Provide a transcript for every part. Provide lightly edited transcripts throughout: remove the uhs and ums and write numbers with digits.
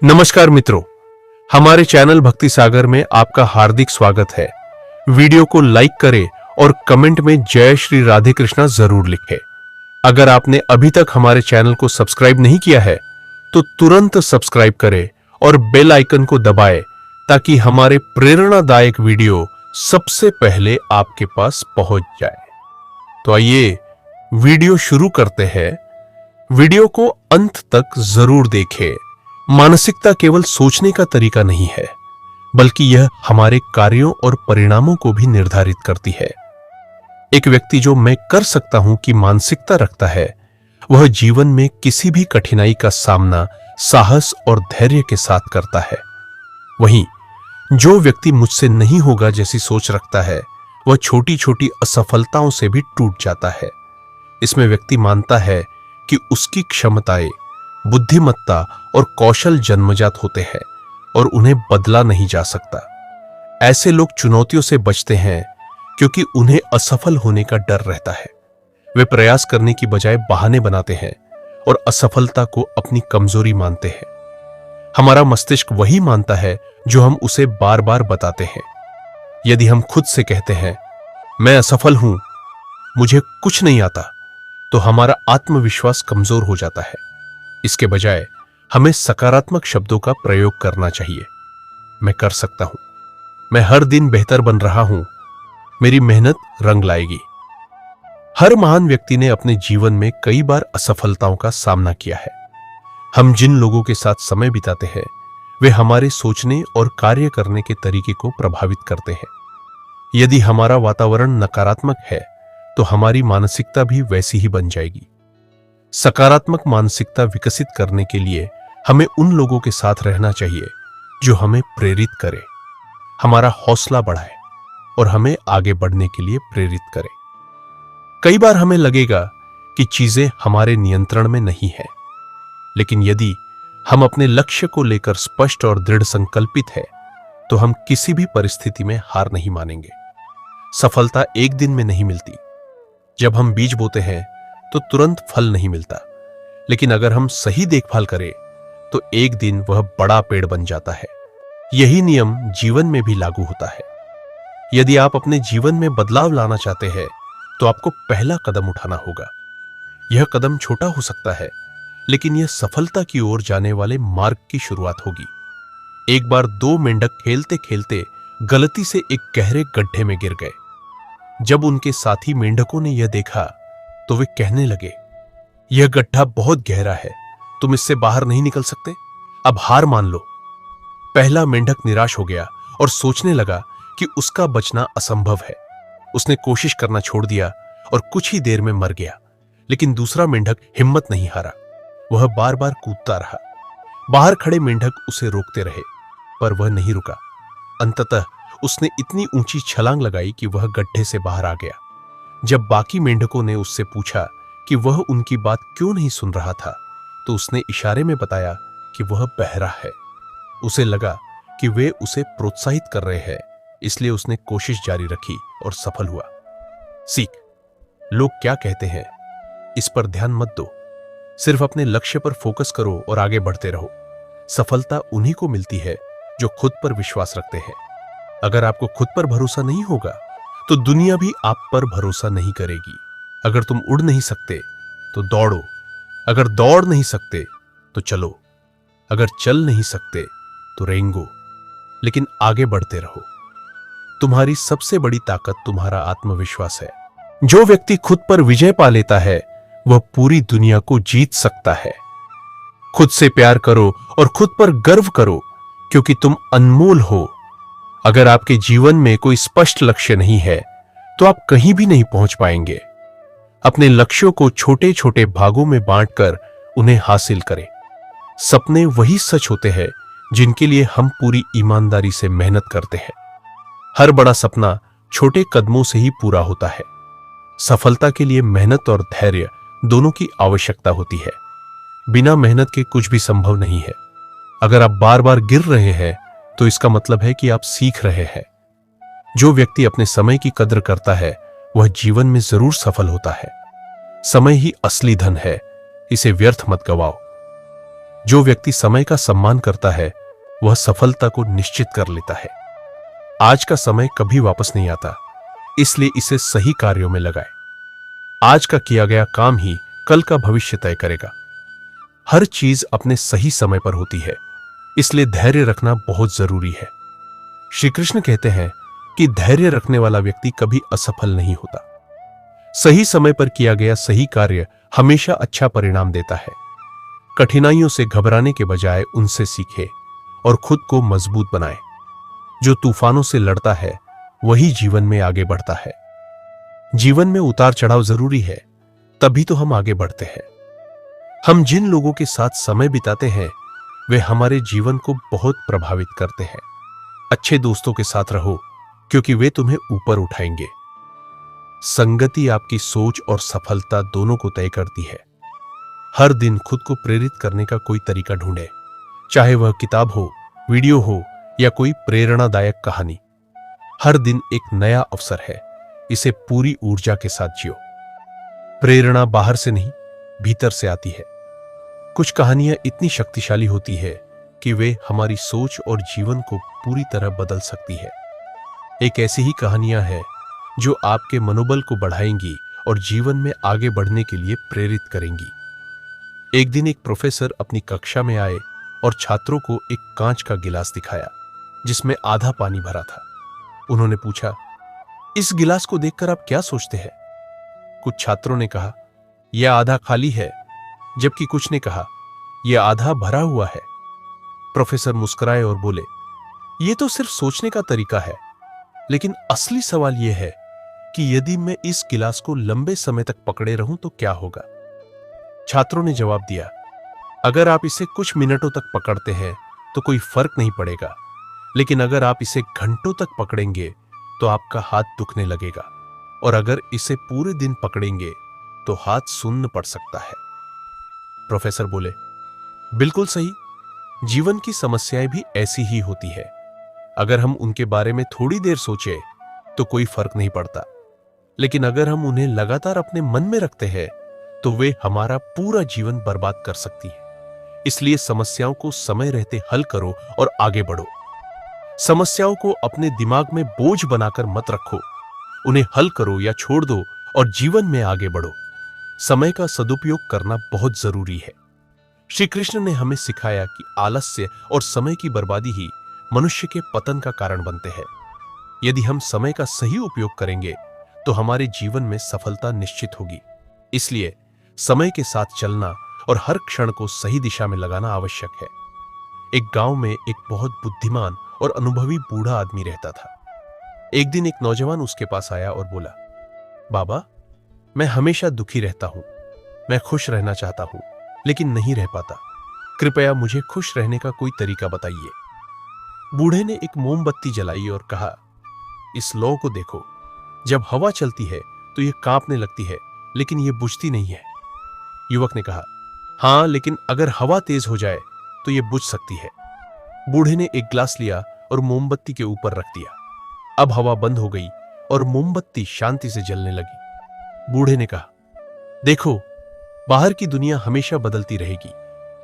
नमस्कार मित्रों, हमारे चैनल भक्ति सागर में आपका हार्दिक स्वागत है। वीडियो को लाइक करें और कमेंट में जय श्री राधे कृष्णा जरूर लिखें। अगर आपने अभी तक हमारे चैनल को सब्सक्राइब नहीं किया है तो तुरंत सब्सक्राइब करें और बेल आइकन को दबाएं ताकि हमारे प्रेरणादायक वीडियो सबसे पहले आपके पास पहुंच जाए। तो आइए वीडियो शुरू करते हैं। वीडियो को अंत तक जरूर देखें। मानसिकता केवल सोचने का तरीका नहीं है, बल्कि यह हमारे कार्यों और परिणामों को भी निर्धारित करती है। एक व्यक्ति जो मैं कर सकता हूं कि मानसिकता रखता है, वह जीवन में किसी भी कठिनाई का सामना साहस और धैर्य के साथ करता है। वहीं जो व्यक्ति मुझसे नहीं होगा जैसी सोच रखता है, वह छोटी छोटी असफलताओं से भी टूट जाता है। इसमें व्यक्ति मानता है कि उसकी क्षमताएं, बुद्धिमत्ता और कौशल जन्मजात होते हैं और उन्हें बदला नहीं जा सकता। ऐसे लोग चुनौतियों से बचते हैं क्योंकि उन्हें असफल होने का डर रहता है। वे प्रयास करने की बजाय बहाने बनाते हैं और असफलता को अपनी कमजोरी मानते हैं। हमारा मस्तिष्क वही मानता है जो हम उसे बार बार बताते हैं। यदि हम खुद से कहते हैं मैं असफल हूं, मुझे कुछ नहीं आता, तो हमारा आत्मविश्वास कमजोर हो जाता है। इसके बजाय हमें सकारात्मक शब्दों का प्रयोग करना चाहिए। मैं कर सकता हूं, मैं हर दिन बेहतर बन रहा हूं, मेरी मेहनत रंग लाएगी। हर महान व्यक्ति ने अपने जीवन में कई बार असफलताओं का सामना किया है। हम जिन लोगों के साथ समय बिताते हैं, वे हमारे सोचने और कार्य करने के तरीके को प्रभावित करते हैं। यदि हमारा वातावरण नकारात्मक है, तो हमारी मानसिकता भी वैसी ही बन जाएगी। सकारात्मक मानसिकता विकसित करने के लिए हमें उन लोगों के साथ रहना चाहिए जो हमें प्रेरित करे, हमारा हौसला बढ़ाए और हमें आगे बढ़ने के लिए प्रेरित करे। कई बार हमें लगेगा कि चीजें हमारे नियंत्रण में नहीं है, लेकिन यदि हम अपने लक्ष्य को लेकर स्पष्ट और दृढ़ संकल्पित है, तो हम किसी भी परिस्थिति में हार नहीं मानेंगे। सफलता एक दिन में नहीं मिलती। जब हम बीज बोते हैं तो तुरंत फल नहीं मिलता, लेकिन अगर हम सही देखभाल करें तो एक दिन वह बड़ा पेड़ बन जाता है। यही नियम जीवन में भी लागू होता है। यदि आप अपने जीवन में बदलाव लाना चाहते हैं, तो आपको पहला कदम उठाना होगा। यह कदम छोटा हो सकता है, लेकिन यह सफलता की ओर जाने वाले मार्ग की शुरुआत होगी। एक बार दो मेंढक खेलते खेलते गलती से एक गहरे गड्ढे में गिर गए। जब उनके साथी मेंढकों ने यह देखा तो वे कहने लगे, यह गड्ढा बहुत गहरा है, तुम इससे बाहर नहीं निकल सकते, अब हार मान लो। पहला मेंढक निराश हो गया और सोचने लगा कि उसका बचना असंभव है। उसने कोशिश करना छोड़ दिया और कुछ ही देर में मर गया। लेकिन दूसरा मेंढक हिम्मत नहीं हारा, वह बार बार कूदता रहा। बाहर खड़े मेंढक उसे रोकते रहे, पर वह नहीं रुका। अंततः उसने इतनी ऊंची छलांग लगाई कि वह गड्ढे से बाहर आ गया। जब बाकी मेंढकों ने उससे पूछा कि वह उनकी बात क्यों नहीं सुन रहा था, तो उसने इशारे में बताया कि वह बहरा है। उसे लगा कि वे उसे प्रोत्साहित कर रहे हैं, इसलिए उसने कोशिश जारी रखी और सफल हुआ। सीख, लोग क्या कहते हैं इस पर ध्यान मत दो, सिर्फ अपने लक्ष्य पर फोकस करो और आगे बढ़ते रहो। सफलता उन्हीं को मिलती है जो खुद पर विश्वास रखते हैं। अगर आपको खुद पर भरोसा नहीं होगा, तो दुनिया भी आप पर भरोसा नहीं करेगी। अगर तुम उड़ नहीं सकते तो दौड़ो, अगर दौड़ नहीं सकते तो चलो, अगर चल नहीं सकते तो रेंगो, लेकिन आगे बढ़ते रहो। तुम्हारी सबसे बड़ी ताकत तुम्हारा आत्मविश्वास है। जो व्यक्ति खुद पर विजय पा लेता है, वह पूरी दुनिया को जीत सकता है। खुद से प्यार करो और खुद पर गर्व करो, क्योंकि तुम अनमोल हो। अगर आपके जीवन में कोई स्पष्ट लक्ष्य नहीं है, तो आप कहीं भी नहीं पहुंच पाएंगे। अपने लक्ष्यों को छोटे छोटे भागों में बांटकर उन्हें हासिल करें। सपने वही सच होते हैं जिनके लिए हम पूरी ईमानदारी से मेहनत करते हैं। हर बड़ा सपना छोटे कदमों से ही पूरा होता है। सफलता के लिए मेहनत और धैर्य दोनों की आवश्यकता होती है। बिना मेहनत के कुछ भी संभव नहीं है। अगर आप बार बार गिर रहे हैं, तो इसका मतलब है कि आप सीख रहे हैं। जो व्यक्ति अपने समय की कद्र करता है, वह जीवन में जरूर सफल होता है। समय ही असली धन है, इसे व्यर्थ मत गवाओ। जो व्यक्ति समय का सम्मान करता है वह सफलता को निश्चित कर लेता है। आज का समय कभी वापस नहीं आता, इसलिए इसे सही कार्यों में लगाएं। आज का किया गया काम ही कल का भविष्य तय करेगा। हर चीज अपने सही समय पर होती है, इसलिए धैर्य रखना बहुत जरूरी है। श्री कृष्ण कहते हैं कि धैर्य रखने वाला व्यक्ति कभी असफल नहीं होता। सही समय पर किया गया सही कार्य हमेशा अच्छा परिणाम देता है। कठिनाइयों से घबराने के बजाय उनसे सीखे और खुद को मजबूत बनाए। जो तूफानों से लड़ता है वही जीवन में आगे बढ़ता है। जीवन में उतार चढ़ाव जरूरी है, तभी तो हम आगे बढ़ते हैं। हम जिन लोगों के साथ समय बिताते हैं वे हमारे जीवन को बहुत प्रभावित करते हैं। अच्छे दोस्तों के साथ रहो, क्योंकि वे तुम्हें ऊपर उठाएंगे। संगति आपकी सोच और सफलता दोनों को तय करती है। हर दिन खुद को प्रेरित करने का कोई तरीका ढूंढे, चाहे वह किताब हो, वीडियो हो या कोई प्रेरणादायक कहानी। हर दिन एक नया अवसर है, इसे पूरी ऊर्जा के साथ जियो। प्रेरणा बाहर से नहीं, भीतर से आती है। कुछ कहानियां इतनी शक्तिशाली होती है कि वे हमारी सोच और जीवन को पूरी तरह बदल सकती है। एक ऐसी ही कहानियां हैं जो आपके मनोबल को बढ़ाएंगी और जीवन में आगे बढ़ने के लिए प्रेरित करेंगी। एक दिन एक प्रोफेसर अपनी कक्षा में आए और छात्रों को एक कांच का गिलास दिखाया जिसमें आधा पानी भरा था। उन्होंने पूछा, इस गिलास को देखकर आप क्या सोचते हैं? कुछ छात्रों ने कहा, यह आधा खाली है, जबकि कुछ ने कहा, यह आधा भरा हुआ है। प्रोफेसर मुस्कुराए और बोले, यह तो सिर्फ सोचने का तरीका है, लेकिन असली सवाल यह है कि यदि मैं इस गिलास को लंबे समय तक पकड़े रहूं तो क्या होगा? छात्रों ने जवाब दिया, अगर आप इसे कुछ मिनटों तक पकड़ते हैं तो कोई फर्क नहीं पड़ेगा, लेकिन अगर आप इसे घंटों तक पकड़ेंगे तो आपका हाथ दुखने लगेगा, और अगर इसे पूरे दिन पकड़ेंगे तो हाथ सुन्न पड़ सकता है। प्रोफेसर बोले, बिल्कुल सही। जीवन की समस्याएं भी ऐसी ही होती है। अगर हम उनके बारे में थोड़ी देर सोचें तो कोई फर्क नहीं पड़ता, लेकिन अगर हम उन्हें लगातार अपने मन में रखते हैं तो वे हमारा पूरा जीवन बर्बाद कर सकती हैं। इसलिए समस्याओं को समय रहते हल करो और आगे बढ़ो। समस्याओं को अपने दिमाग में बोझ बनाकर मत रखो, उन्हें हल करो या छोड़ दो और जीवन में आगे बढ़ो। समय का सदुपयोग करना बहुत जरूरी है। श्री कृष्ण ने हमें सिखाया कि आलस्य और समय की बर्बादी ही मनुष्य के पतन का कारण बनते हैं। यदि हम समय का सही उपयोग करेंगे तो हमारे जीवन में सफलता निश्चित होगी। इसलिए समय के साथ चलना और हर क्षण को सही दिशा में लगाना आवश्यक है। एक गांव में एक बहुत बुद्धिमान और अनुभवी बूढ़ा आदमी रहता था। एक दिन एक नौजवान उसके पास आया और बोला, बाबा, मैं हमेशा दुखी रहता हूं। मैं खुश रहना चाहता हूं, लेकिन नहीं रह पाता। कृपया मुझे खुश रहने का कोई तरीका बताइए। बूढ़े ने एक मोमबत्ती जलाई और कहा, इस लौ को देखो। जब हवा चलती है तो यह कांपने लगती है, लेकिन यह बुझती नहीं है। युवक ने कहा, हाँ, लेकिन अगर हवा तेज हो जाए तो यह बुझ सकती है। बूढ़े ने एक ग्लास लिया और मोमबत्ती के ऊपर रख दिया। अब हवा बंद हो गई और मोमबत्ती शांति से जलने लगी। बूढ़े ने कहा, देखो, बाहर की दुनिया हमेशा बदलती रहेगी।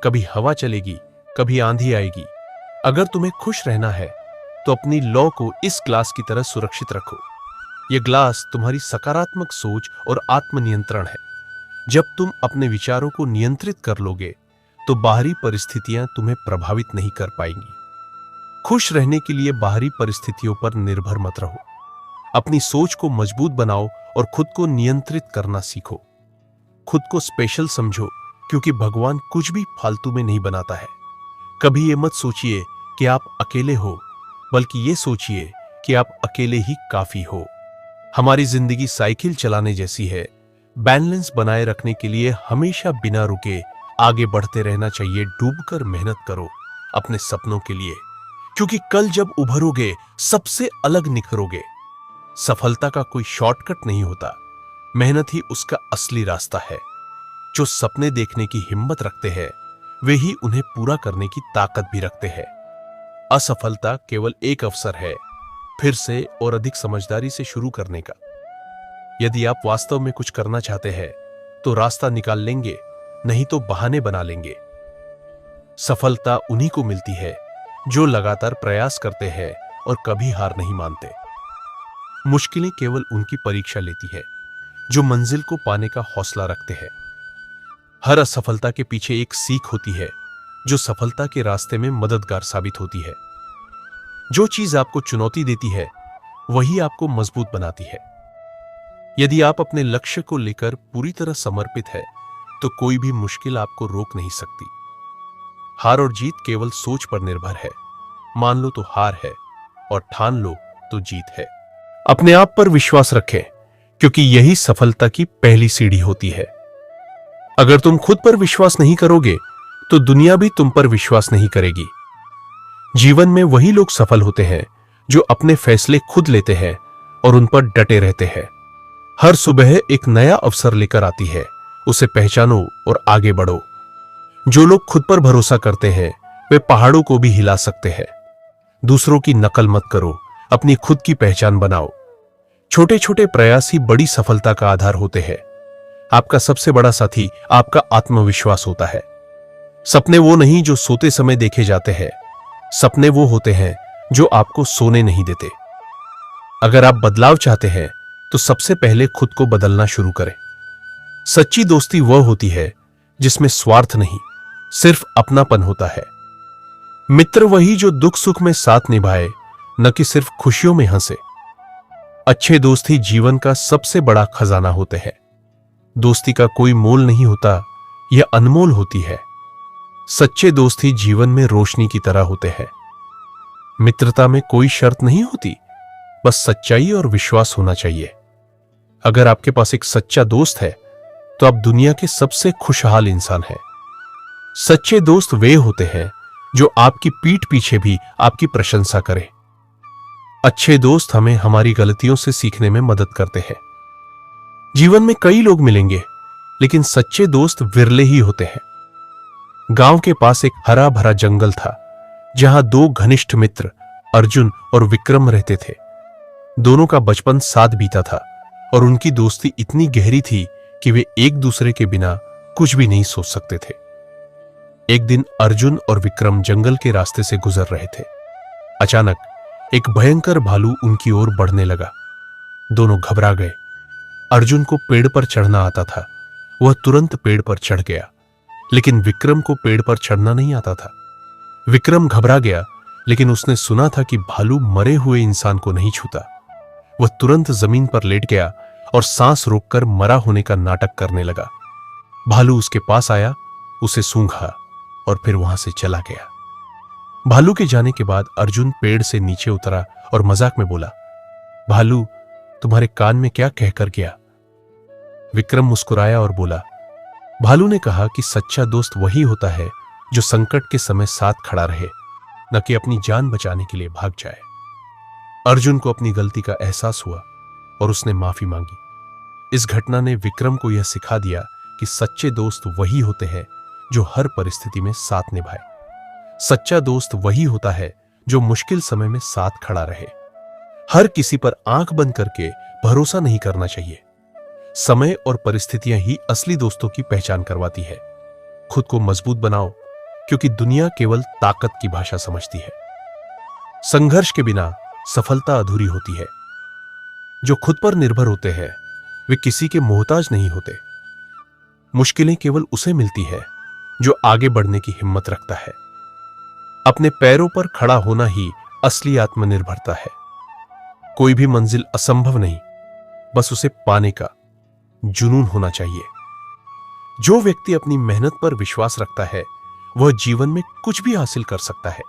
कभी हवा चलेगी, कभी आंधी आएगी। अगर तुम्हें खुश रहना है तो अपनी लौ को इस ग्लास की तरह सुरक्षित रखो। यह ग्लास तुम्हारी सकारात्मक सोच और आत्मनियंत्रण है। जब तुम अपने विचारों को नियंत्रित कर लोगे तो बाहरी परिस्थितियां तुम्हें प्रभावित नहीं कर पाएंगी। खुश रहने के लिए बाहरी परिस्थितियों पर निर्भर मत रहो। अपनी सोच को मजबूत बनाओ और खुद को नियंत्रित करना सीखो। खुद को स्पेशल समझो, क्योंकि भगवान कुछ भी फालतू में नहीं बनाता है। कभी ये मत सोचिए कि आप अकेले हो, बल्कि ये सोचिए कि आप अकेले ही काफी हो। हमारी जिंदगी साइकिल चलाने जैसी है। बैलेंस बनाए रखने के लिए हमेशा बिना रुके आगे बढ़ते रहना चाहिए। डूबकर मेहनत करो अपने सपनों के लिए, क्योंकि कल जब उभरोगे सबसे अलग निखरोगे। सफलता का कोई शॉर्टकट नहीं होता, मेहनत ही उसका असली रास्ता है। जो सपने देखने की हिम्मत रखते हैं वे ही उन्हें पूरा करने की ताकत भी रखते हैं। असफलता केवल एक अवसर है फिर से और अधिक समझदारी से शुरू करने का। यदि आप वास्तव में कुछ करना चाहते हैं तो रास्ता निकाल लेंगे, नहीं तो बहाने बना लेंगे। सफलता उन्हीं को मिलती है जो लगातार प्रयास करते हैं और कभी हार नहीं मानते। मुश्किलें केवल उनकी परीक्षा लेती है जो मंजिल को पाने का हौसला रखते हैं। हर असफलता के पीछे एक सीख होती है जो सफलता के रास्ते में मददगार साबित होती है। जो चीज आपको चुनौती देती है वही आपको मजबूत बनाती है। यदि आप अपने लक्ष्य को लेकर पूरी तरह समर्पित है तो कोई भी मुश्किल आपको रोक नहीं सकती। हार और जीत केवल सोच पर निर्भर है। मान लो तो हार है और ठान लो तो जीत है। अपने आप पर विश्वास रखें क्योंकि यही सफलता की पहली सीढ़ी होती है। अगर तुम खुद पर विश्वास नहीं करोगे तो दुनिया भी तुम पर विश्वास नहीं करेगी। जीवन में वही लोग सफल होते हैं जो अपने फैसले खुद लेते हैं और उन पर डटे रहते हैं। हर सुबह एक नया अवसर लेकर आती है, उसे पहचानो और आगे बढ़ो। जो लोग खुद पर भरोसा करते हैं वे पहाड़ों को भी हिला सकते हैं। दूसरों की नकल मत करो, अपनी खुद की पहचान बनाओ। छोटे छोटे प्रयास ही बड़ी सफलता का आधार होते हैं। आपका सबसे बड़ा साथी आपका आत्मविश्वास होता है। सपने वो नहीं जो सोते समय देखे जाते हैं, सपने वो होते हैं जो आपको सोने नहीं देते। अगर आप बदलाव चाहते हैं तो सबसे पहले खुद को बदलना शुरू करें। सच्ची दोस्ती वह होती है जिसमें स्वार्थ नहीं, सिर्फ अपनापन होता है। मित्र वही जो दुख सुख में साथ निभाए, न कि सिर्फ खुशियों में हंसे। अच्छे दोस्त ही जीवन का सबसे बड़ा खजाना होते हैं। दोस्ती का कोई मोल नहीं होता, यह अनमोल होती है। सच्चे दोस्त ही जीवन में रोशनी की तरह होते हैं। मित्रता में कोई शर्त नहीं होती, बस सच्चाई और विश्वास होना चाहिए। अगर आपके पास एक सच्चा दोस्त है तो आप दुनिया के सबसे खुशहाल इंसान हैं। सच्चे दोस्त वे होते हैं जो आपकी पीठ पीछे भी आपकी प्रशंसा करें। अच्छे दोस्त हमें हमारी गलतियों से सीखने में मदद करते हैं। जीवन में कई लोग मिलेंगे लेकिन सच्चे दोस्त विरले ही होते हैं। गांव के पास एक हरा भरा जंगल था जहां दो घनिष्ठ मित्र अर्जुन और विक्रम रहते थे। दोनों का बचपन साथ बीता था और उनकी दोस्ती इतनी गहरी थी कि वे एक दूसरे के बिना कुछ भी नहीं सोच सकते थे। एक दिन अर्जुन और विक्रम जंगल के रास्ते से गुजर रहे थे। अचानक एक भयंकर भालू उनकी ओर बढ़ने लगा। दोनों घबरा गए। अर्जुन को पेड़ पर चढ़ना आता था, वह तुरंत पेड़ पर चढ़ गया, लेकिन विक्रम को पेड़ पर चढ़ना नहीं आता था। विक्रम घबरा गया, लेकिन उसने सुना था कि भालू मरे हुए इंसान को नहीं छूता। वह तुरंत जमीन पर लेट गया और सांस रोककर मरा होने का नाटक करने लगा। भालू उसके पास आया, उसे सूंघा और फिर वहां से चला गया। भालू के जाने के बाद अर्जुन पेड़ से नीचे उतरा और मजाक में बोला, भालू तुम्हारे कान में क्या कहकर गया? विक्रम मुस्कुराया और बोला, भालू ने कहा कि सच्चा दोस्त वही होता है जो संकट के समय साथ खड़ा रहे, न कि अपनी जान बचाने के लिए भाग जाए। अर्जुन को अपनी गलती का एहसास हुआ और उसने माफी मांगी। इस घटना ने विक्रम को यह सिखा दिया कि सच्चे दोस्त वही होते हैं जो हर परिस्थिति में साथ निभाए। सच्चा दोस्त वही होता है जो मुश्किल समय में साथ खड़ा रहे। हर किसी पर आंख बंद करके भरोसा नहीं करना चाहिए। समय और परिस्थितियां ही असली दोस्तों की पहचान करवाती है। खुद को मजबूत बनाओ क्योंकि दुनिया केवल ताकत की भाषा समझती है। संघर्ष के बिना सफलता अधूरी होती है। जो खुद पर निर्भर होते हैं वे किसी के मोहताज नहीं होते। मुश्किलें केवल उसे मिलती है जो आगे बढ़ने की हिम्मत रखता है। अपने पैरों पर खड़ा होना ही असली आत्मनिर्भरता है। कोई भी मंजिल असंभव नहीं, बस उसे पाने का जुनून होना चाहिए। जो व्यक्ति अपनी मेहनत पर विश्वास रखता है वह जीवन में कुछ भी हासिल कर सकता है।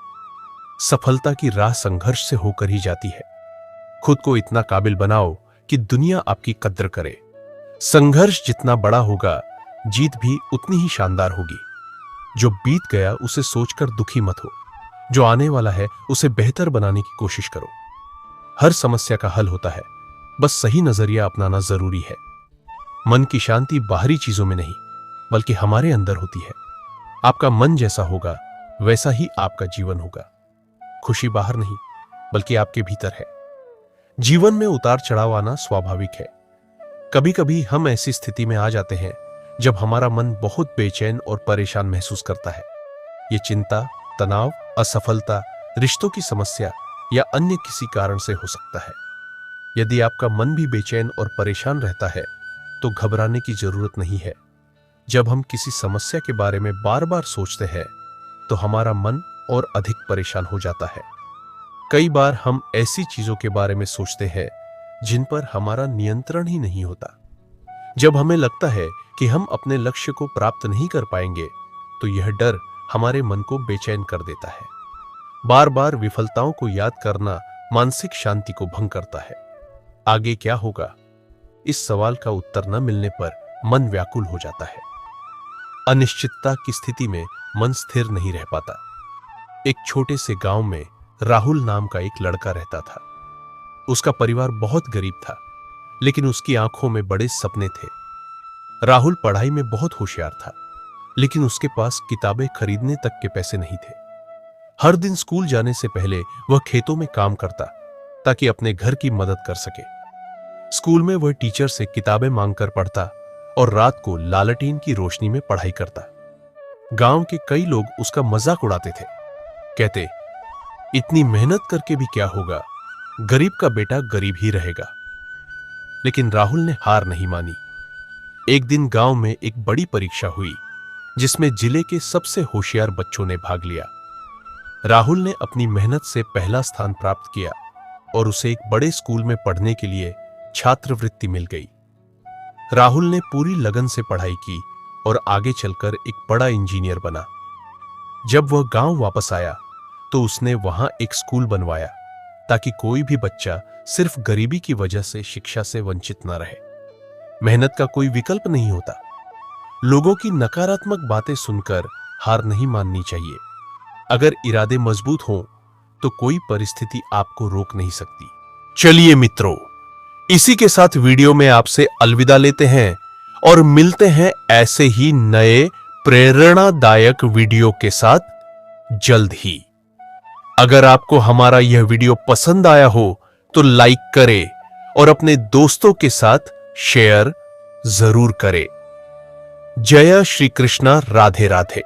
सफलता की राह संघर्ष से होकर ही जाती है। खुद को इतना काबिल बनाओ कि दुनिया आपकी कद्र करे। संघर्ष जितना बड़ा होगा, जीत भी उतनी ही शानदार होगी। जो बीत गया उसे सोचकर दुखी मत हो, जो आने वाला है उसे बेहतर बनाने की कोशिश करो। हर समस्या का हल होता है, बस सही नजरिया अपनाना जरूरी है। मन की शांति बाहरी चीजों में नहीं बल्कि हमारे अंदर होती है। आपका मन जैसा होगा वैसा ही आपका जीवन होगा। खुशी बाहर नहीं बल्कि आपके भीतर है। जीवन में उतार चढ़ाव आना स्वाभाविक है। कभी कभी हम ऐसी स्थिति में आ जाते हैं जब हमारा मन बहुत बेचैन और परेशान महसूस करता है। ये चिंता, तनाव, असफलता, रिश्तों की समस्या या अन्य किसी कारण से हो सकता है। यदि आपका मन भी बेचैन और परेशान रहता है तो घबराने की जरूरत नहीं है। जब हम किसी समस्या के बारे में बार बार सोचते हैं तो हमारा मन और अधिक परेशान हो जाता है। कई बार हम ऐसी चीजों के बारे में सोचते हैं जिन पर हमारा नियंत्रण ही नहीं होता। जब हमें लगता है कि हम अपने लक्ष्य को प्राप्त नहीं कर पाएंगे तो यह डर हमारे मन को बेचैन कर देता है। बार बार विफलताओं को याद करना मानसिक शांति को भंग करता है। आगे क्या होगा, इस सवाल का उत्तर न मिलने पर मन व्याकुल हो जाता है। अनिश्चितता की स्थिति में मन स्थिर नहीं रह पाता। एक छोटे से गांव में राहुल नाम का एक लड़का रहता था। उसका परिवार बहुत गरीब था, लेकिन उसकी आंखों में बड़े सपने थे। राहुल पढ़ाई में बहुत होशियार था, लेकिन उसके पास किताबें खरीदने तक के पैसे नहीं थे। हर दिन स्कूल जाने से पहले वह खेतों में काम करता ताकि अपने घर की मदद कर सके। स्कूल में वह टीचर से किताबें मांगकर पढ़ता और रात को लालटेन की रोशनी में पढ़ाई करता। गांव के कई लोग उसका मजाक उड़ाते थे, कहते, इतनी मेहनत करके भी क्या होगा, गरीब का बेटा गरीब ही रहेगा। लेकिन राहुल ने हार नहीं मानी। एक दिन गांव में एक बड़ी परीक्षा हुई जिसमें जिले के सबसे होशियार बच्चों ने भाग लिया। राहुल ने अपनी मेहनत से पहला स्थान प्राप्त किया और उसे एक बड़े स्कूल में पढ़ने के लिए छात्रवृत्ति मिल गई। राहुल ने पूरी लगन से पढ़ाई की और आगे चलकर एक बड़ा इंजीनियर बना। जब वह गांव वापस आया तो उसने वहां एक स्कूल बनवाया ताकि कोई भी बच्चा सिर्फ गरीबी की वजह से शिक्षा से वंचित न रहे। मेहनत का कोई विकल्प नहीं होता। लोगों की नकारात्मक बातें सुनकर हार नहीं माननी चाहिए। अगर इरादे मजबूत हों तो कोई परिस्थिति आपको रोक नहीं सकती। चलिए मित्रों, इसी के साथ वीडियो में आपसे अलविदा लेते हैं और मिलते हैं ऐसे ही नए प्रेरणादायक वीडियो के साथ जल्द ही। अगर आपको हमारा यह वीडियो पसंद आया हो तो लाइक करें और अपने दोस्तों के साथ शेयर जरूर करें। जय श्री कृष्णा, राधे राधे।